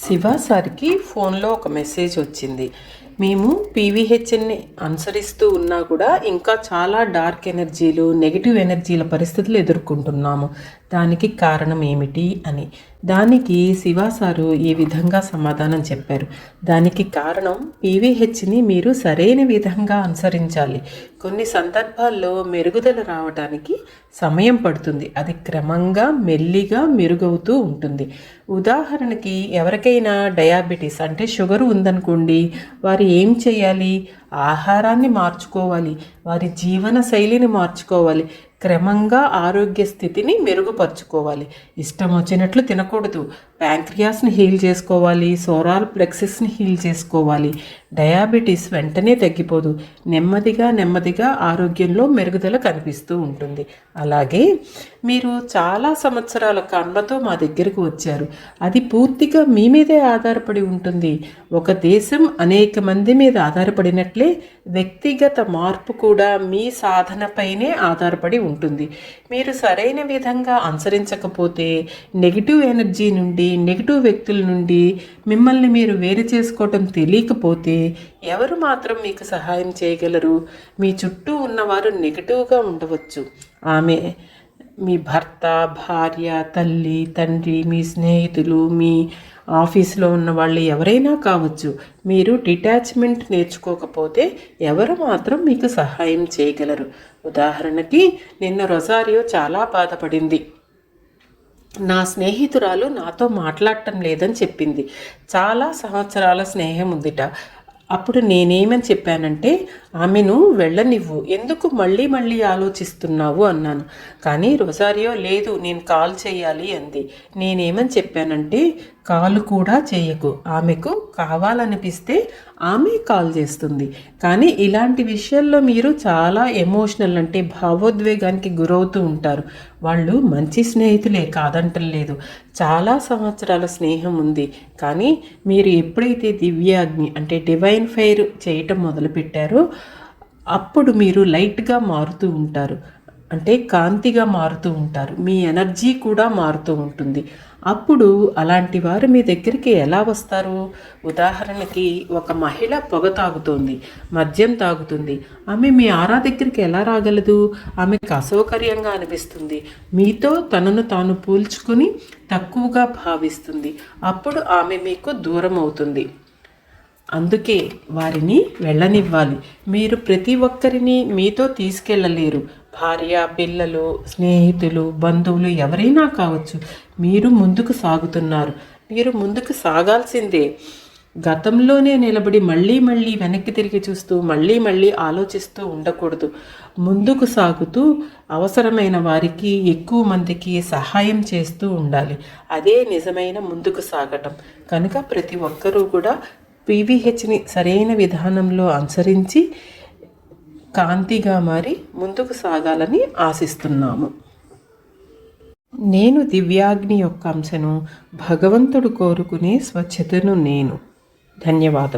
శివ సార్కి ఫోన్లో ఒక మెసేజ్ వచ్చింది. మేము పీవీహెచ్ఎన్ని అనుసరిస్తూ ఉన్నా కూడా ఇంకా చాలా డార్క్ ఎనర్జీలు, నెగిటివ్ ఎనర్జీల పరిస్థితులు ఎదుర్కొంటున్నాము. దానికి కారణం ఏమిటి అని. దానికి శివ సారు ఈ విధంగా సమాధానం చెప్పారు. దానికి కారణం పీవీహెచ్ని మీరు సరైన విధంగా అనుసరించాలి. కొన్ని సందర్భాల్లో మెరుగుదల రావడానికి సమయం పడుతుంది. అది క్రమంగా మెల్లిగా మెరుగవుతూ ఉంటుంది. ఉదాహరణకి ఎవరికైనా డయాబెటీస్ అంటే షుగర్ ఉందనుకోండి, వారు ఏం చేయాలి? ఆహారాన్ని మార్చుకోవాలి, వారి జీవన శైలిని మార్చుకోవాలి, క్రమంగా ఆరోగ్య స్థితిని మెరుగుపరుచుకోవాలి. ఇష్టం వచ్చినట్లు తినకూడదు. ప్యాంక్రియాస్ని హీల్ చేసుకోవాలి, సోరాల్ ప్లెక్సెస్ని హీల్ చేసుకోవాలి. డయాబెటీస్ వెంటనే తగ్గిపోదు, నెమ్మదిగా నెమ్మదిగా ఆరోగ్యంలో మెరుగుదల కనిపిస్తూ ఉంటుంది. అలాగే మీరు చాలా సంవత్సరాల కర్మతో మా దగ్గరకు వచ్చారు. అది పూర్తిగా మీ మీదే ఆధారపడి ఉంటుంది. ఒక దేశం అనేక మంది మీద ఆధారపడినట్లే వ్యక్తిగత మార్పు కూడా మీ సాధనపైనే ఆధారపడి ఉంటుంది. మీరు సరైన విధంగా అనుసరించకపోతే నెగిటివ్ ఎనర్జీ నుండి, నెగిటివ్ వ్యక్తుల నుండి మిమ్మల్ని మీరు వేరు చేసుకోవటం తెలియకపోతే ఎవరు మాత్రం మీకు సహాయం చేయగలరు? మీ చుట్టూ ఉన్నవారు నెగిటివ్గా ఉండవచ్చు. ఆమె మీ భర్త, భార్య, తల్లి, తండ్రి, మీ స్నేహితులు, మీ ఆఫీస్లో ఉన్న వాళ్ళు ఎవరైనా కావచ్చు. మీరు డిటాచ్మెంట్ నేర్చుకోకపోతే ఎవరు మాత్రం మీకు సహాయం చేయగలరు? ఉదాహరణకి నిన్న రొజారియో చాలా బాధపడింది. నా స్నేహితురాలు నాతో మాట్లాడటం లేదని చెప్పింది. చాలా సంవత్సరాల స్నేహం ఉందిట. అప్పుడు నేనేమని చెప్పానంటే, ఆమెను వెళ్ళనివ్వు, ఎందుకు మళ్ళీ మళ్ళీ ఆలోచిస్తున్నావు అన్నాను. కానీ రొజారియో లేదు, నేను కాల్ చేయాలి అంది. నేనేమని చెప్పానంటే, కాల్ కూడా చేయకు, ఆమెకు కావాలనిపిస్తే ఆమె కాల్ చేస్తుంది. కానీ ఇలాంటి విషయాల్లో మీరు చాలా ఎమోషనల్ అంటే భావోద్వేగానికి గురవుతూ ఉంటారు. వాళ్ళు మంచి స్నేహితులే, కాదంటలేదు. చాలా సంవత్సరాల స్నేహం ఉంది. కానీ మీరు ఎప్పుడైతే దివ్యాగ్ని అంటే డివైన్ ఫైర్ చేయటం మొదలుపెట్టారో అప్పుడు మీరు లైట్గా మారుతూ ఉంటారు. అంటే కాంతిగా మారుతూ ఉంటారు. మీ ఎనర్జీ కూడా మారుతూ ఉంటుంది. అప్పుడు అలాంటి వారు మీ దగ్గరికి ఎలా వస్తారు? ఉదాహరణకి ఒక మహిళ పొగ తాగుతోంది, మద్యం తాగుతుంది. ఆమె మీ ఆరా దగ్గరికి ఎలా రాగలదు? ఆమెకు అసౌకర్యంగా అనిపిస్తుంది. మీతో తనను తాను పోల్చుకొని తక్కువగా భావిస్తుంది. అప్పుడు ఆమె మీకు దూరం అవుతుంది. అందుకే వారిని వెళ్ళనివ్వాలి. మీరు ప్రతి ఒక్కరిని మీతో తీసుకెళ్ళలేరు. భార్య, పిల్లలు, స్నేహితులు, బంధువులు ఎవరైనా కావచ్చు. మీరు ముందుకు సాగుతున్నారు. మీరు ముందుకు సాగాల్సిందే. గతంలోనే నిలబడి మళ్ళీ మళ్ళీ వెనక్కి తిరిగి చూస్తూ మళ్ళీ మళ్ళీ ఆలోచిస్తూ ఉండకూడదు. ముందుకు సాగుతూ అవసరమైన వారికి, ఎక్కువ మందికి సహాయం చేస్తూ ఉండాలి. అదే నిజమైన ముందుకు సాగటం. కనుక ప్రతి ఒక్కరూ కూడా పీవీహెచ్ని సరైన విధానంలో అనుసరించి కాంతిగా మారి ముందుకు సాగాలని ఆశిస్తున్నాము. నేను దివ్యాగ్ని యొక్క అంశను, భగవంతుడు కోరుకునే స్వచ్ఛతను నేను. ధన్యవాదం.